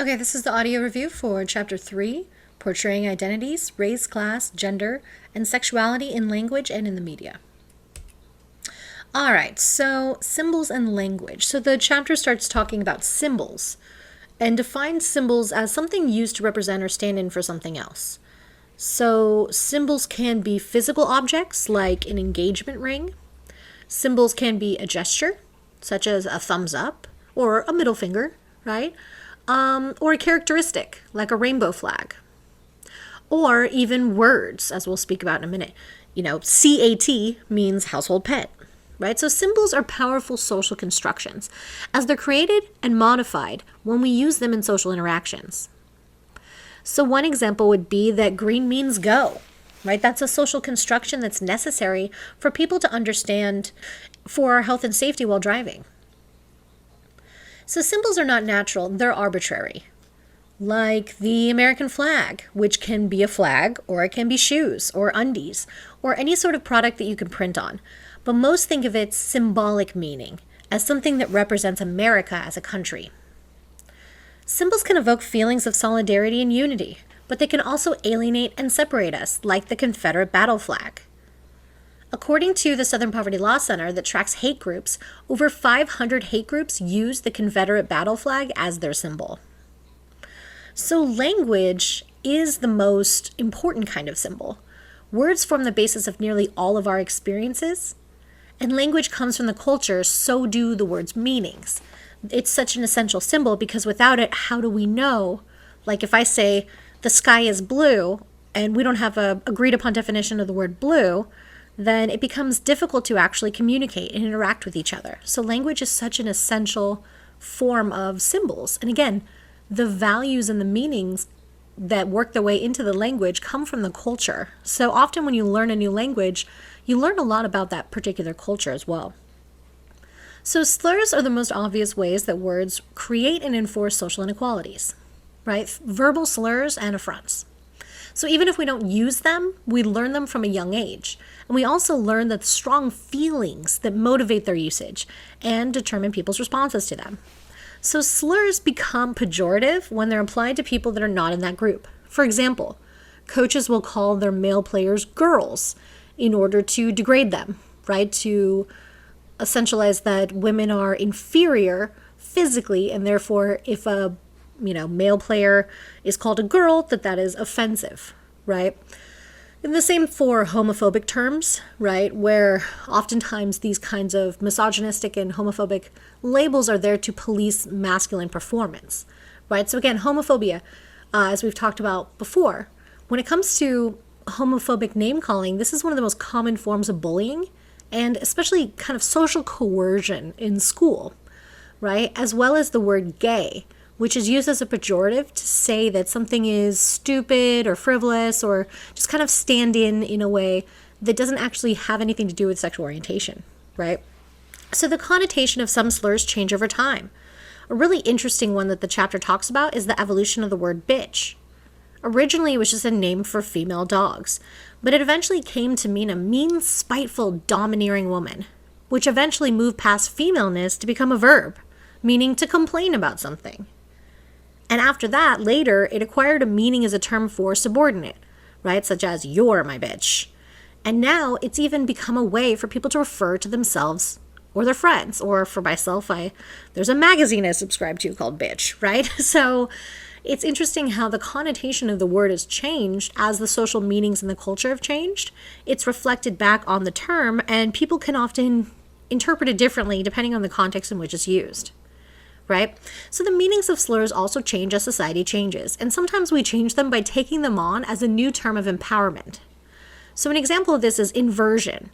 Okay, this is the audio review for Chapter 3, Portraying Identities, Race, Class, Gender, and Sexuality in Language and in the Media. All right, so symbols and language. So the chapter starts talking about symbols and defines symbols as something used to represent or stand in for something else. So symbols can be physical objects like an engagement ring. Symbols can be a gesture, such as a thumbs up or a middle finger, right? Or a characteristic, like a rainbow flag. Or even words, as we'll speak about in a minute. CAT means household pet, right? So symbols are powerful social constructions, as they're created and modified when we use them in social interactions. So one example would be that green means go, right? That's a social construction that's necessary for people to understand for our health and safety while driving. So symbols are not natural, they're arbitrary. Like the American flag, which can be a flag, or it can be shoes, or undies, or any sort of product that you can print on. But most think of its symbolic meaning as something that represents America as a country. Symbols can evoke feelings of solidarity and unity, but they can also alienate and separate us, like the Confederate battle flag. According to the Southern Poverty Law Center that tracks hate groups, over 500 hate groups use the Confederate battle flag as their symbol. So language is the most important kind of symbol. Words form the basis of nearly all of our experiences, and language comes from the culture, so do the words' meanings. It's such an essential symbol because without it, how do we know? Like if I say the sky is blue and we don't have a agreed upon definition of the word blue, then it becomes difficult to actually communicate and interact with each other. So language is such an essential form of symbols. And again, the values and the meanings that work their way into the language come from the culture. So often when you learn a new language, you learn a lot about that particular culture as well. So slurs are the most obvious ways that words create and enforce social inequalities, right? Verbal slurs and affronts. So even if we don't use them, we learn them from a young age. And we also learn the strong feelings that motivate their usage and determine people's responses to them. So slurs become pejorative when they're applied to people that are not in that group. For example, coaches will call their male players girls in order to degrade them, right? To essentialize that women are inferior physically, and therefore if a male player is called a girl, that is offensive, right? And the same for homophobic terms, right? Where oftentimes these kinds of misogynistic and homophobic labels are there to police masculine performance, right? So again, homophobia, as we've talked about before, when it comes to homophobic name calling, this is one of the most common forms of bullying and especially kind of social coercion in school, right? As well as the word gay, which is used as a pejorative to say that something is stupid or frivolous or just kind of stand in a way that doesn't actually have anything to do with sexual orientation, right? So the connotation of some slurs change over time. A really interesting one that the chapter talks about is the evolution of the word bitch. Originally, it was just a name for female dogs, but it eventually came to mean a mean, spiteful, domineering woman, which eventually moved past femaleness to become a verb, meaning to complain about something. And after that, later, it acquired a meaning as a term for subordinate, right? Such as, you're my bitch. And now it's even become a way for people to refer to themselves or their friends. Or for myself, there's a magazine I subscribe to called Bitch, right? So it's interesting how the connotation of the word has changed as the social meanings and the culture have changed. It's reflected back on the term, and people can often interpret it differently depending on the context in which it's used. Right? So the meanings of slurs also change as society changes, and sometimes we change them by taking them on as a new term of empowerment. So an example of this is inversion,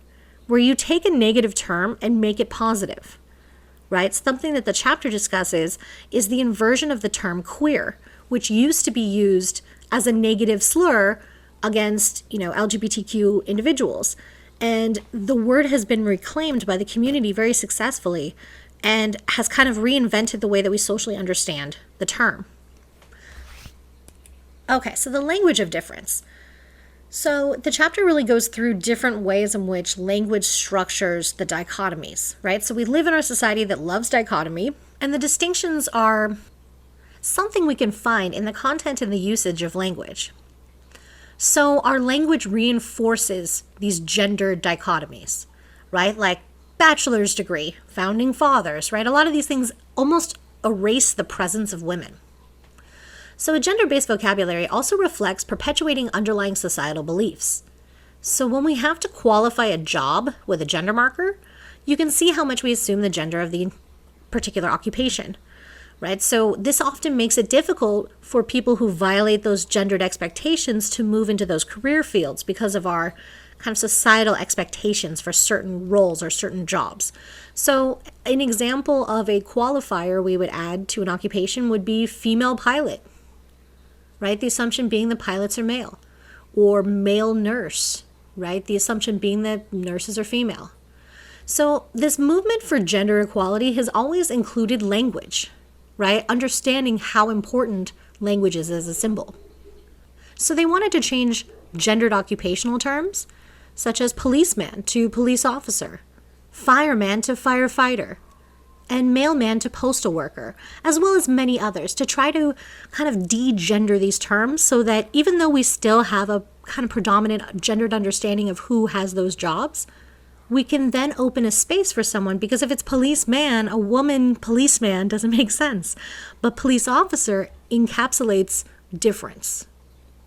where you take a negative term and make it positive, right? Something that the chapter discusses is the inversion of the term queer, which used to be used as a negative slur against, LGBTQ individuals. And the word has been reclaimed by the community very successfully and has kind of reinvented the way that we socially understand the term. Okay, so the language of difference. So the chapter really goes through different ways in which language structures the dichotomies, right? So we live in a society that loves dichotomy, and the distinctions are something we can find in the content and the usage of language. So our language reinforces these gender dichotomies, right? Like bachelor's degree, founding fathers, right? A lot of these things almost erase the presence of women. So a gender-based vocabulary also reflects perpetuating underlying societal beliefs. So when we have to qualify a job with a gender marker, you can see how much we assume the gender of the particular occupation, right? So this often makes it difficult for people who violate those gendered expectations to move into those career fields because of our kind of societal expectations for certain roles or certain jobs. So an example of a qualifier we would add to an occupation would be female pilot, right? The assumption being the pilots are male, or male nurse, right? The assumption being that nurses are female. So this movement for gender equality has always included language, right? Understanding how important language is as a symbol. So they wanted to change gendered occupational terms, such as policeman to police officer, fireman to firefighter, and mailman to postal worker, as well as many others, to try to kind of de-gender these terms so that even though we still have a kind of predominant gendered understanding of who has those jobs, we can then open a space for someone, because if it's policeman, a woman policeman doesn't make sense. But police officer encapsulates difference.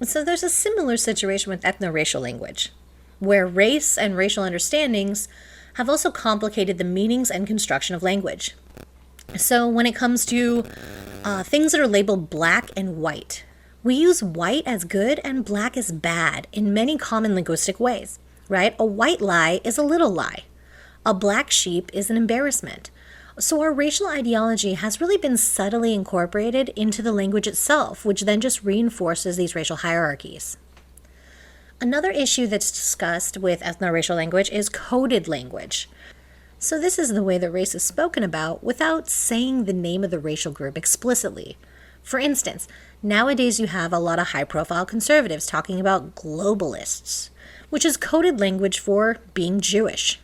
So there's a similar situation with ethno-racial language, where race and racial understandings have also complicated the meanings and construction of language. So when it comes to things that are labeled black and white, we use white as good and black as bad in many common linguistic ways, right? A white lie is a little lie. A black sheep is an embarrassment. So our racial ideology has really been subtly incorporated into the language itself, which then just reinforces these racial hierarchies. Another issue that's discussed with ethno-racial language is coded language. So this is the way that race is spoken about without saying the name of the racial group explicitly. For instance, nowadays you have a lot of high-profile conservatives talking about globalists, which is coded language for being Jewish.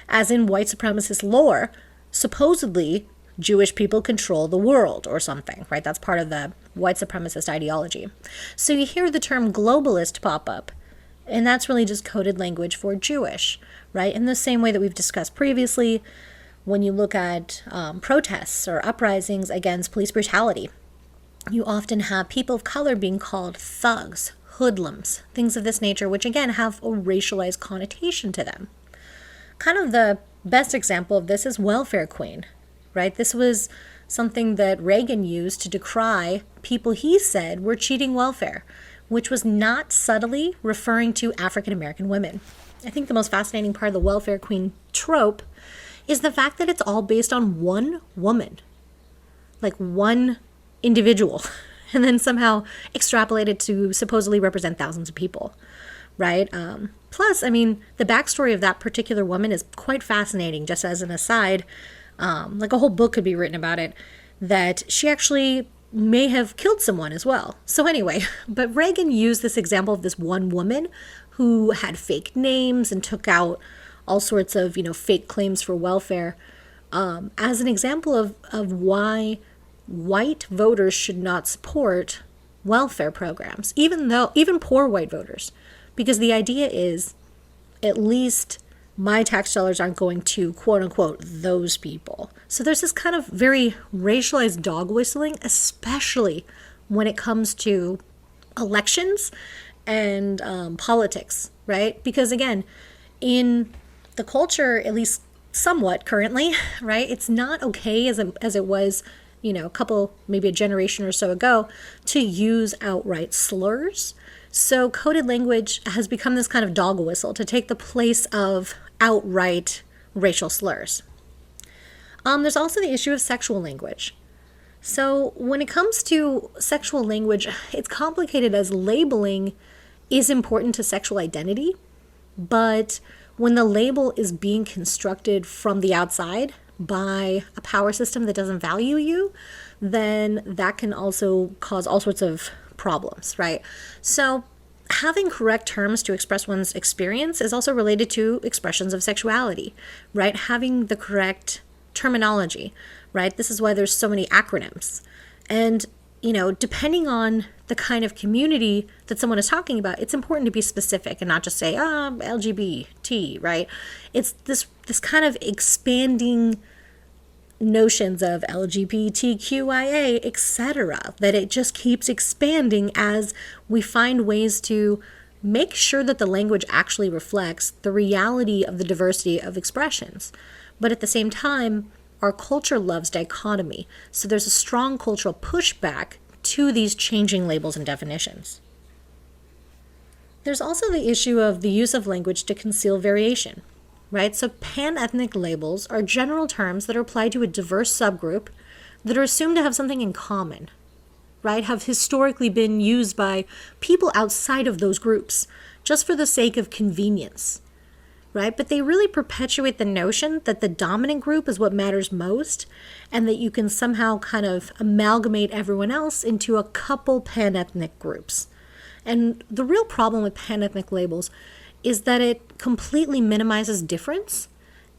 As in white supremacist lore, supposedly Jewish people control the world or something, right? That's part of the white supremacist ideology. So you hear the term globalist pop up, and that's really just coded language for Jewish, right? In the same way that we've discussed previously, when you look at protests or uprisings against police brutality, you often have people of color being called thugs, hoodlums, things of this nature, which again have a racialized connotation to them. Kind of the best example of this is welfare queen, right? This was something that Reagan used to decry people he said were cheating welfare, which was not subtly referring to African American women. I think the most fascinating part of the welfare queen trope is the fact that it's all based on one woman, like one individual, and then somehow extrapolated to supposedly represent thousands of people, right? Plus, I mean, the backstory of that particular woman is quite fascinating, just as an aside. Like a whole book could be written about it, that she actually may have killed someone as well. So anyway, but Reagan used this example of this one woman who had fake names and took out all sorts of, fake claims for welfare as an example of why white voters should not support welfare programs, even poor white voters, because the idea is at least my tax dollars aren't going to, quote unquote, those people. So there's this kind of very racialized dog whistling, especially when it comes to elections and politics, right? Because again, in the culture, at least somewhat currently, right, it's not okay as it was, maybe a generation or so ago, to use outright slurs. So coded language has become this kind of dog whistle to take the place of outright racial slurs. There's also the issue of sexual language. So when it comes to sexual language, it's complicated as labeling is important to sexual identity, but when the label is being constructed from the outside by a power system that doesn't value you, then that can also cause all sorts of problems, right? So having correct terms to express one's experience is also related to expressions of sexuality, right? Having the correct terminology, right? This is why there's so many acronyms. And depending on the kind of community that someone is talking about, it's important to be specific and not just say, LGBT, right? It's this kind of expanding notions of LGBTQIA, etc., that it just keeps expanding as we find ways to make sure that the language actually reflects the reality of the diversity of expressions. But at the same time, our culture loves dichotomy, so there's a strong cultural pushback to these changing labels and definitions. There's also the issue of the use of language to conceal variation, right? So pan-ethnic labels are general terms that are applied to a diverse subgroup that are assumed to have something in common, right? Have historically been used by people outside of those groups just for the sake of convenience, right? But they really perpetuate the notion that the dominant group is what matters most, and that you can somehow kind of amalgamate everyone else into a couple pan-ethnic groups. And the real problem with pan-ethnic labels is that it completely minimizes difference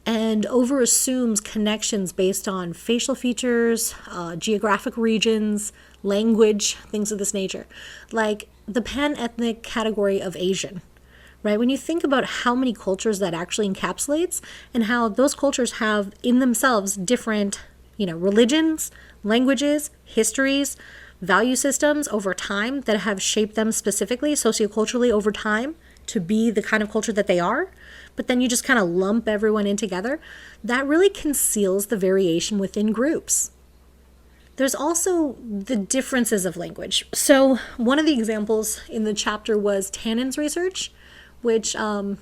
and overassumes connections based on facial features, geographic regions, language, things of this nature. Like the pan-ethnic category of Asian, right? When you think about how many cultures that actually encapsulates and how those cultures have in themselves different, religions, languages, histories, value systems over time that have shaped them specifically, socioculturally over time to be the kind of culture that they are, but then you just kind of lump everyone in together, that really conceals the variation within groups. There's also the differences of language. So one of the examples in the chapter was Tannen's research, which I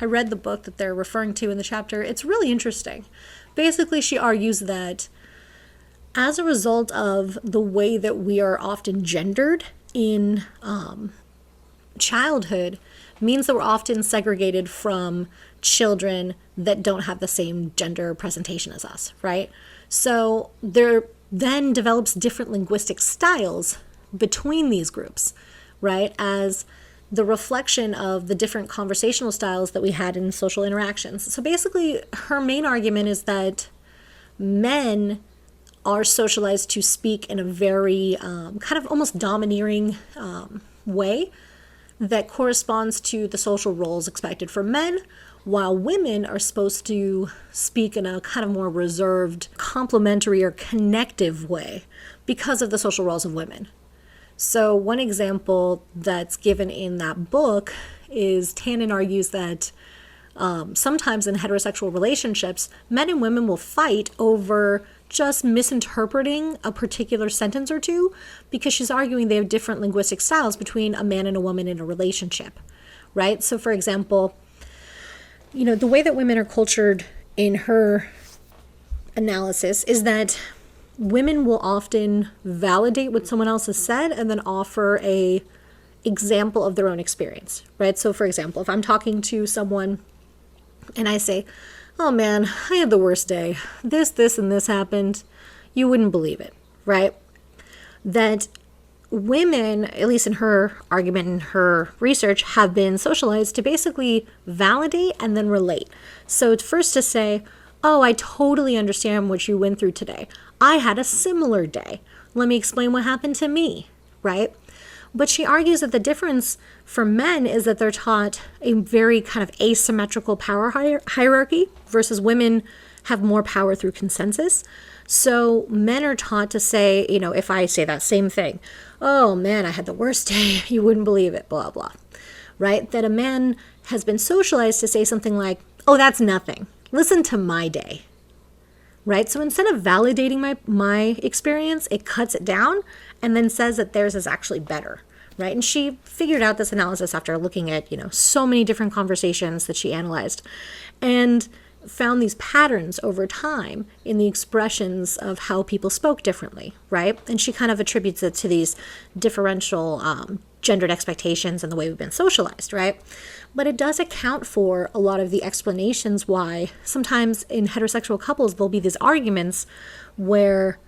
read the book that they're referring to in the chapter. It's really interesting. Basically, she argues that as a result of the way that we are often gendered in childhood, means that we're often segregated from children that don't have the same gender presentation as us, right? So there then develops different linguistic styles between these groups, right? As the reflection of the different conversational styles that we had in social interactions. So basically, her main argument is that men are socialized to speak in a very kind of almost domineering way that corresponds to the social roles expected for men, while women are supposed to speak in a kind of more reserved, complementary or connective way because of the social roles of women. So one example that's given in that book is Tannen argues that sometimes in heterosexual relationships, men and women will fight over just misinterpreting a particular sentence or two because she's arguing they have different linguistic styles between a man and a woman in a relationship, right? So for example, the way that women are cultured in her analysis is that women will often validate what someone else has said and then offer a example of their own experience, right? So for example, if I'm talking to someone and I say, "Oh man, I had the worst day. This, and this happened," you wouldn't believe it, right? That women, at least in her argument and her research, have been socialized to basically validate and then relate. So it's first to say, "Oh, I totally understand what you went through today. I had a similar day. Let me explain what happened to me," right? But she argues that the difference for men is that they're taught a very kind of asymmetrical power hierarchy versus women have more power through consensus. So men are taught to say, if I say that same thing, "Oh man, I had the worst day, you wouldn't believe it, blah, blah," right? That a man has been socialized to say something like, "Oh, that's nothing. Listen to my day," right? So instead of validating my experience, it cuts it down and then says that theirs is actually better, right? And she figured out this analysis after looking at, so many different conversations that she analyzed and found these patterns over time in the expressions of how people spoke differently, right? And she kind of attributes it to these differential gendered expectations and the way we've been socialized, right? But it does account for a lot of the explanations why sometimes in heterosexual couples there'll be these arguments where,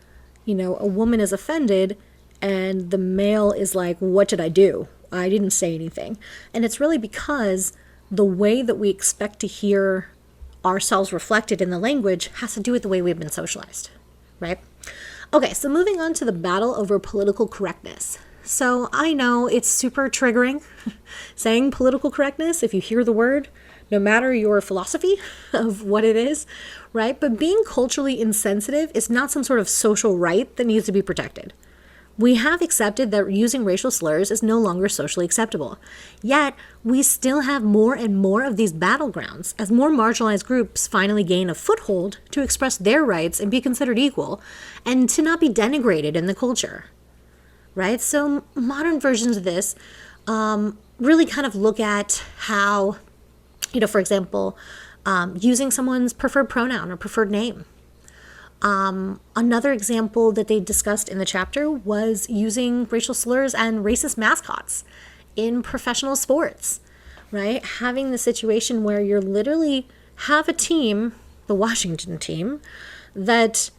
a woman is offended and the male is like, "What did I do? I didn't say anything." And it's really because the way that we expect to hear ourselves reflected in the language has to do with the way we've been socialized, right? Okay, so moving on to the battle over political correctness. So I know it's super triggering saying political correctness if you hear the word, no matter your philosophy of what it is, right? But being culturally insensitive is not some sort of social right that needs to be protected. We have accepted that using racial slurs is no longer socially acceptable. Yet, we still have more and more of these battlegrounds as more marginalized groups finally gain a foothold to express their rights and be considered equal and to not be denigrated in the culture. Right? So, modern versions of this really kind of look at how, for example, using someone's preferred pronoun or preferred name. Another example that they discussed in the chapter was using racial slurs and racist mascots in professional sports, right? Having the situation where you're literally have a team, the Washington team, that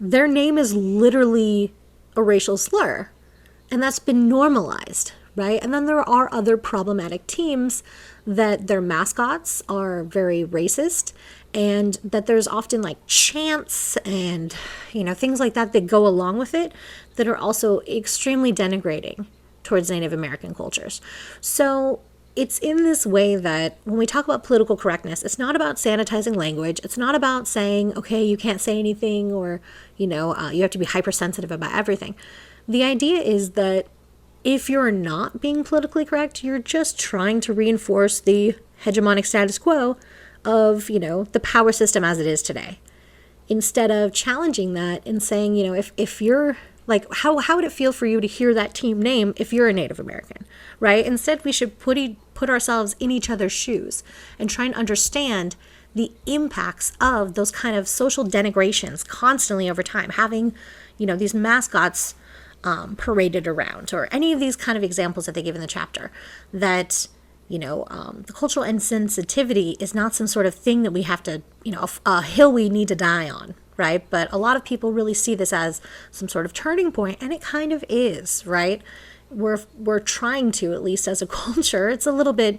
their name is literally a racial slur, and that's been normalized, right? And then there are other problematic teams that their mascots are very racist, and that there's often like chants and things like that that go along with it that are also extremely denigrating towards Native American cultures. So it's in this way that when we talk about political correctness, it's not about sanitizing language. It's not about saying, okay, you can't say anything, or you have to be hypersensitive about everything. The idea is that if you're not being politically correct, you're just trying to reinforce the hegemonic status quo of, the power system as it is today. Instead of challenging that and saying, if you're like, how would it feel for you to hear that team name if you're a Native American, right? Instead, we should put ourselves in each other's shoes and try and understand the impacts of those kind of social denigrations constantly over time, having, these mascots paraded around, or any of these kind of examples that they give in the chapter, that the cultural insensitivity is not some sort of thing that we have to, a hill we need to die on, right? But a lot of people really see this as some sort of turning point, and it kind of is, right? We're trying to, at least as a culture, it's a little bit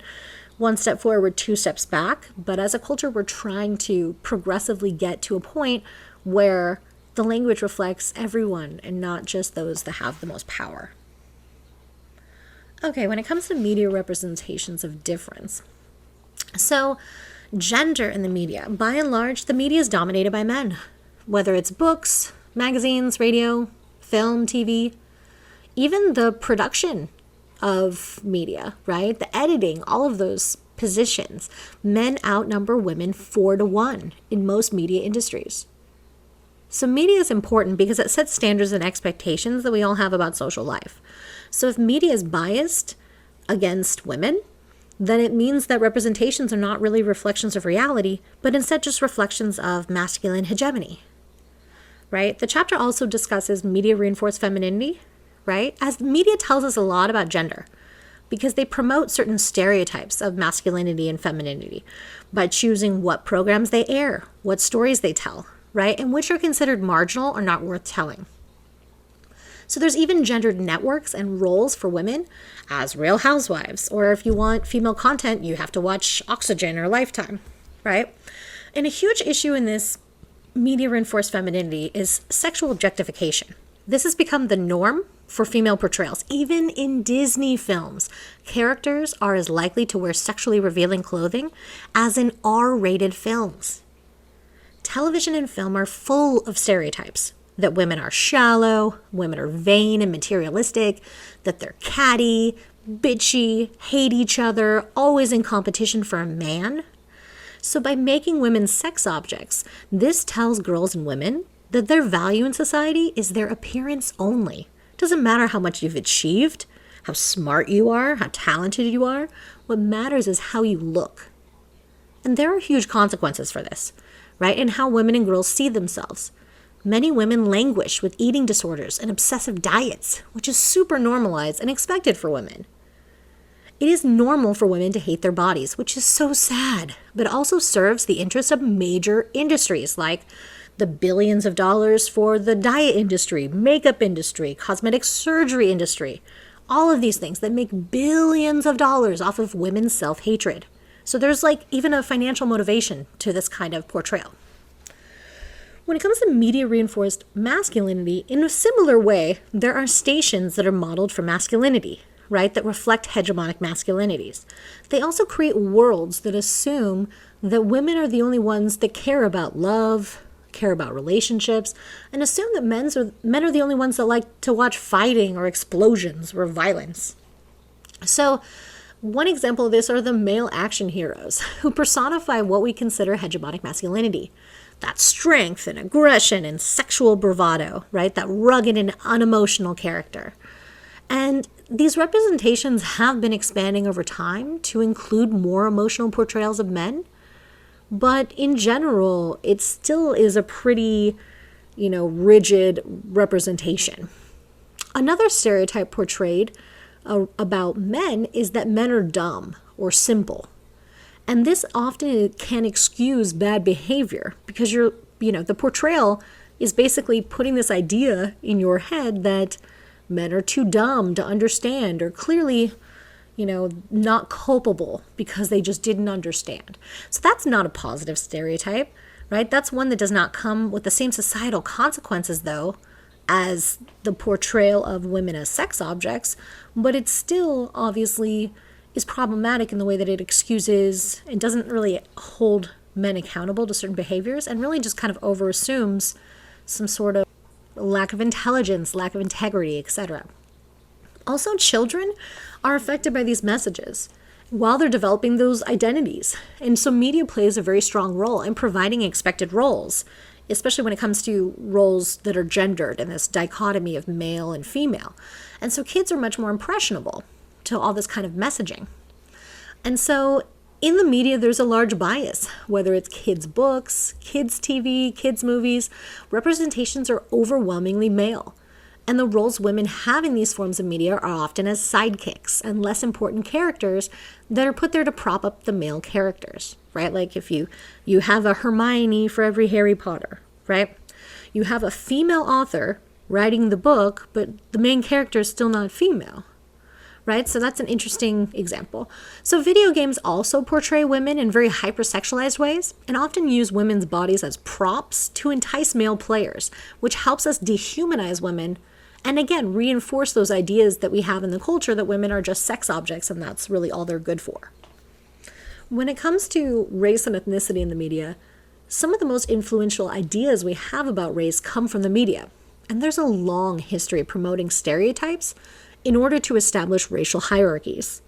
one step forward, two steps back, but as a culture, we're trying to progressively get to a point where the language reflects everyone and not just those that have the most power. Okay, when it comes to media representations of difference, so gender in the media, by and large, the media is dominated by men, whether it's books, magazines, radio, film, TV, even the production of media, right? The editing, all of those positions, men outnumber women 4-1 in most media industries. So media is important because it sets standards and expectations that we all have about social life. So if media is biased against women, then it means that representations are not really reflections of reality, but instead just reflections of masculine hegemony, right? The chapter also discusses media reinforced femininity, right? As media tells us a lot about gender, because they promote certain stereotypes of masculinity and femininity by choosing what programs they air, what stories they tell, right? And which are considered marginal or not worth telling. So there's even gendered networks and roles for women as Real Housewives, or if you want female content, you have to watch Oxygen or Lifetime, right? And a huge issue in this media reinforced femininity is sexual objectification. This has become the norm for female portrayals. Even in Disney films, characters are as likely to wear sexually revealing clothing as in R-rated films. Television and film are full of stereotypes that women are shallow, women are vain and materialistic, that they're catty, bitchy, hate each other, always in competition for a man. So by making women sex objects, this tells girls and women that their value in society is their appearance only. It doesn't matter how much you've achieved, how smart you are, how talented you are. What matters is how you look. And there are huge consequences for this, right? And how women and girls see themselves. Many women languish with eating disorders and obsessive diets, which is super normalized and expected for women. It is normal for women to hate their bodies, which is so sad, but also serves the interests of major industries like the billions of dollars for the diet industry, makeup industry, cosmetic surgery industry, all of these things that make billions of dollars off of women's self-hatred. So there's like even a financial motivation to this kind of portrayal. When it comes to media reinforced masculinity, in a similar way, there are stations that are modeled for masculinity, right, that reflect hegemonic masculinities. They also create worlds that assume that women are the only ones that care about love, care about relationships, and assume that men are the only ones that like to watch fighting or explosions or violence. So, one example of this are the male action heroes, who personify what we consider hegemonic masculinity. That strength and aggression and sexual bravado, right? That rugged and unemotional character. And these representations have been expanding over time to include more emotional portrayals of men. But in general, it still is a pretty, rigid representation. Another stereotype portrayed about men is that men are dumb or simple. And this often can excuse bad behavior because the portrayal is basically putting this idea in your head that men are too dumb to understand or clearly, not culpable because they just didn't understand. So that's not a positive stereotype, right? That's one that does not come with the same societal consequences, though, as the portrayal of women as sex objects, but it still obviously is problematic in the way that it excuses and doesn't really hold men accountable to certain behaviors and really just kind of overassumes some sort of lack of intelligence, lack of integrity, etc. Also, children are affected by these messages while they're developing those identities. And so media plays a very strong role in providing expected roles, especially when it comes to roles that are gendered and this dichotomy of male and female. And so kids are much more impressionable to all this kind of messaging. And so in the media, there's a large bias, whether it's kids' books, kids' TV, kids' movies, representations are overwhelmingly male. And the roles women have in these forms of media are often as sidekicks and less important characters that are put there to prop up the male characters, right? Like if you have a Hermione for every Harry Potter, right? You have a female author writing the book, but the main character is still not female, right? So that's an interesting example. So video games also portray women in very hypersexualized ways and often use women's bodies as props to entice male players, which helps us dehumanize women and again, reinforce those ideas that we have in the culture that women are just sex objects and that's really all they're good for. When it comes to race and ethnicity in the media, some of the most influential ideas we have about race come from the media. And there's a long history of promoting stereotypes in order to establish racial hierarchies.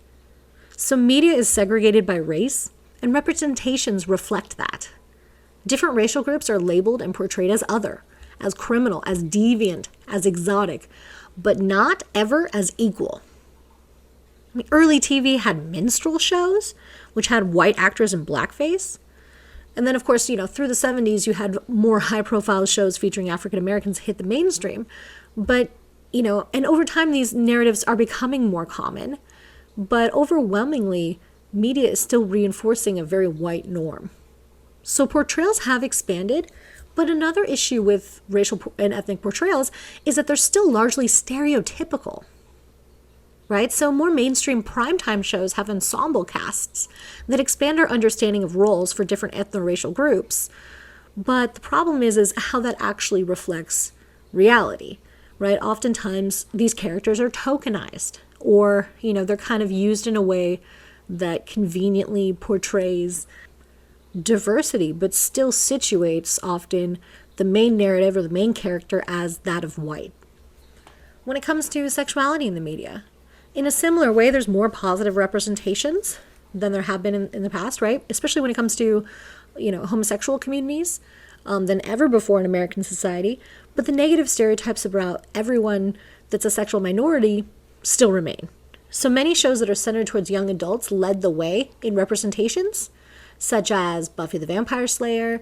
So media is segregated by race, and representations reflect that. Different racial groups are labeled and portrayed as other, as criminal, as deviant, as exotic, but not ever as equal. Early TV had minstrel shows, which had white actors in blackface. And then, of course, through the 70s, you had more high-profile shows featuring African Americans hit the mainstream. But, and over time, these narratives are becoming more common. But overwhelmingly, media is still reinforcing a very white norm. So portrayals have expanded, but another issue with racial and ethnic portrayals is that they're still largely stereotypical. Right? So more mainstream primetime shows have ensemble casts that expand our understanding of roles for different ethno-racial groups. But the problem is how that actually reflects reality, right? Oftentimes these characters are tokenized or, they're kind of used in a way that conveniently portrays diversity, but still situates often the main narrative or the main character as that of white. When it comes to sexuality in the media, in a similar way, there's more positive representations than there have been in the past, right? Especially when it comes to, homosexual communities than ever before in American society. But the negative stereotypes about everyone that's a sexual minority still remain. So many shows that are centered towards young adults led the way in representations, such as Buffy the Vampire Slayer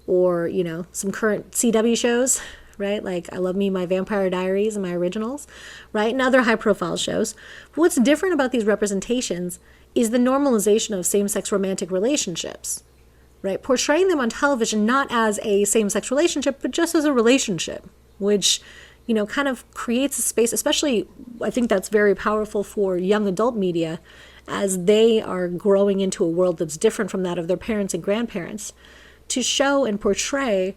or, some current CW shows, right? Like I Love Me, My Vampire Diaries and my originals, right? And other high-profile shows. What's different about these representations is the normalization of same-sex romantic relationships, right? Portraying them on television not as a same-sex relationship, but just as a relationship, which, kind of creates a space, especially I think that's very powerful for young adult media as they are growing into a world that's different from that of their parents and grandparents, to show and portray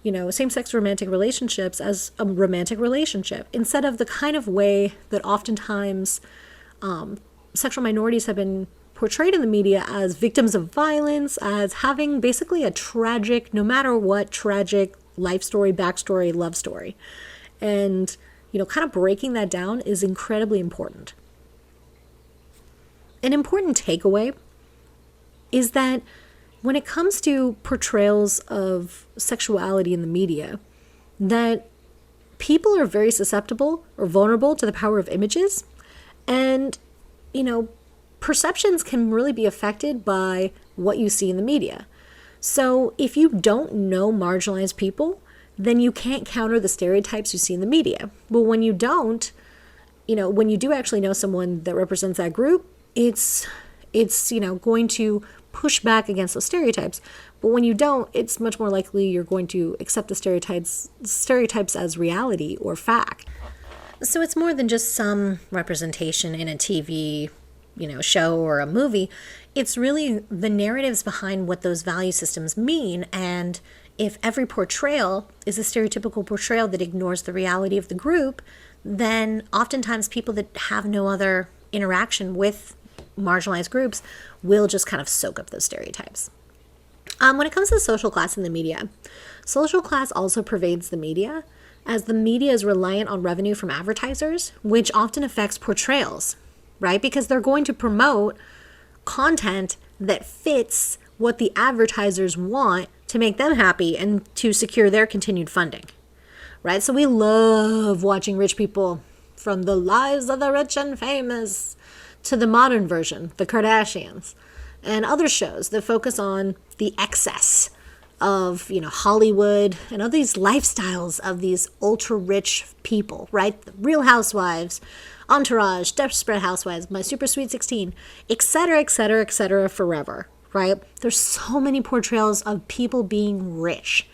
same-sex romantic relationships as a romantic relationship, instead of the kind of way that oftentimes sexual minorities have been portrayed in the media as victims of violence, as having basically a tragic, no matter what, tragic life story, backstory, love story. And, kind of breaking that down is incredibly important. An important takeaway is that when it comes to portrayals of sexuality in the media, that people are very susceptible or vulnerable to the power of images. And, perceptions can really be affected by what you see in the media. So if you don't know marginalized people, then you can't counter the stereotypes you see in the media. But when you don't, when you do actually know someone that represents that group, it's going to push back against those stereotypes. But when you don't, it's much more likely you're going to accept the stereotypes as reality or fact. So it's more than just some representation in a TV, show or a movie. It's really the narratives behind what those value systems mean. And if every portrayal is a stereotypical portrayal that ignores the reality of the group, then oftentimes people that have no other interaction with marginalized groups will just kind of soak up those stereotypes. When it comes to social class in the media, social class also pervades the media, as the media is reliant on revenue from advertisers, which often affects portrayals, right? Because they're going to promote content that fits what the advertisers want to make them happy and to secure their continued funding, right? So we love watching rich people, from the lives of the rich and famous to the modern version, the Kardashians, and other shows that focus on the excess of, Hollywood and all these lifestyles of these ultra-rich people, right? The Real Housewives, Entourage, Desperate Housewives, My Super Sweet 16, etc., etc., etc., forever, right? There's so many portrayals of people being rich.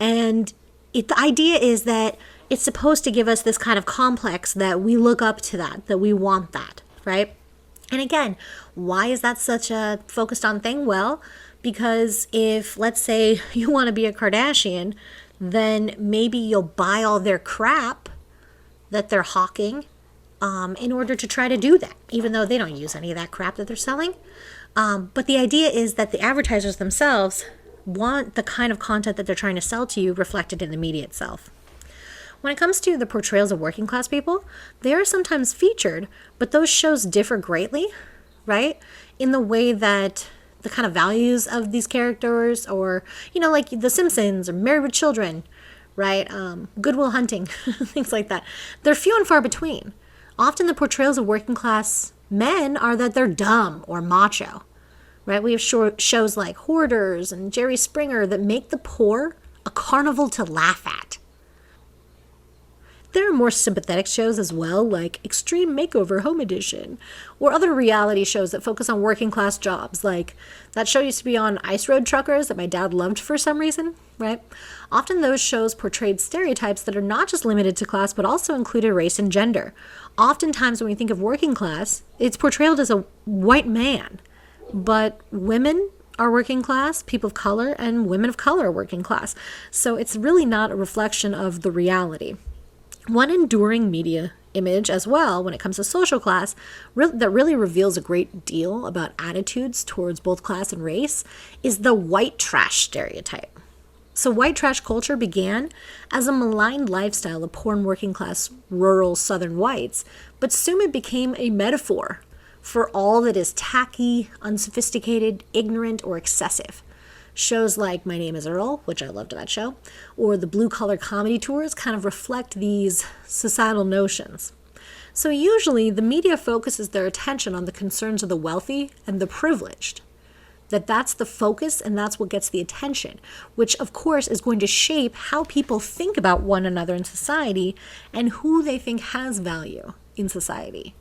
And the idea is that it's supposed to give us this kind of complex that we look up to that we want that, right? And again, why is that such a focused on thing? Well, because if, let's say, you want to be a Kardashian, then maybe you'll buy all their crap that they're hawking in order to try to do that, even though they don't use any of that crap that they're selling. But the idea is that the advertisers themselves want the kind of content that they're trying to sell to you reflected in the media itself. When it comes to the portrayals of working class people, they are sometimes featured, but those shows differ greatly, right? In the way that the kind of values of these characters, or, like The Simpsons or Married with Children, right? Good Will Hunting, things like that. They're few and far between. Often the portrayals of working class men are that they're dumb or macho, right? We have shows like Hoarders and Jerry Springer that make the poor a carnival to laugh at. There are more sympathetic shows as well, like Extreme Makeover Home Edition, or other reality shows that focus on working class jobs, like that show used to be on Ice Road Truckers that my dad loved for some reason, right? Often those shows portrayed stereotypes that are not just limited to class, but also included race and gender. Oftentimes when we think of working class, it's portrayed as a white man, but women are working class, people of color, and women of color are working class. So it's really not a reflection of the reality. One enduring media image as well when it comes to social class that really reveals a great deal about attitudes towards both class and race is the white trash stereotype. So white trash culture began as a maligned lifestyle of poor and working class rural southern whites, but soon it became a metaphor for all that is tacky, unsophisticated, ignorant, or excessive. Shows like My Name is Earl, which I loved that show, or the blue collar comedy tours kind of reflect these societal notions. So usually the media focuses their attention on the concerns of the wealthy and the privileged. That's the focus and that's what gets the attention, which of course is going to shape how people think about one another in society and who they think has value in society.